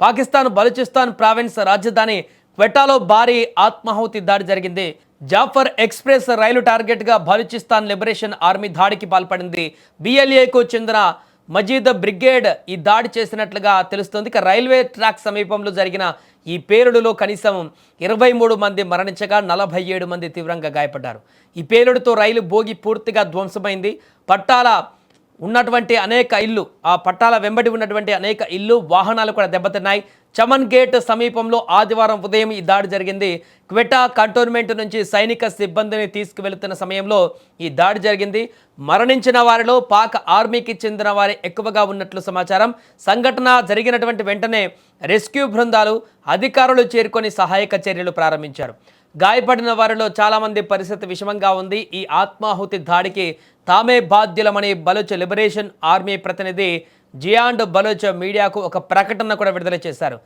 Pakistan Balochistan province రాజధాని క్వెటాలో భారీ ఆత్మాహుతి దాడి జరిగింది. జాఫర్ ఎక్స్ప్రెస్ రైలు టార్గెట్గా బలూచిస్తాన్ లిబరేషన్ ఆర్మీ దాడికి పాల్పడింది. బిఎల్ఏకు చెందిన మజీద్ బ్రిగేడ్ ఈ దాడి చేసినట్లుగా తెలుస్తోంది. ఇక రైల్వే ట్రాక్ సమీపంలో జరిగిన ఈ పేలుడులో కనీసం 23 మంది మరణించగా 47 మంది తీవ్రంగా గాయపడ్డారు. ఈ పేలుడుతో రైలు బోగి పూర్తిగా ధ్వంసమైంది. పట్టాల వెంబడి ఉన్నటువంటి అనేక ఇల్లు వాహనాలు కూడా దెబ్బతిన్నాయి. చమన్ గేట్ సమీపంలో ఆదివారం ఉదయం ఈ దాడి జరిగింది. క్వెటా కంటోన్మెంట్ నుంచి సైనిక సిబ్బందిని తీసుకువెళుతున్న సమయంలో ఈ దాడి జరిగింది. మరణించిన వారిలో పాక్ ఆర్మీకి చెందిన వారి ఎక్కువగా ఉన్నట్లు సమాచారం. సంఘటన జరిగినటువంటి వెంటనే రెస్క్యూ బృందాలు అధికారులు చేరుకొని సహాయక చర్యలు ప్రారంభించారు. గాయపడిన వారిలో చాలామంది పరిస్థితి విషమంగా ఉంది. ఈ ఆత్మాహుతి దాడికి తామే బాధ్యులమని బలూచ్ లిబరేషన్ ఆర్మీ ప్రతినిధి జియాండ్ బలూచ్ మీడియాకు ఒక ప్రకటన కూడా విడుదల చేశారు.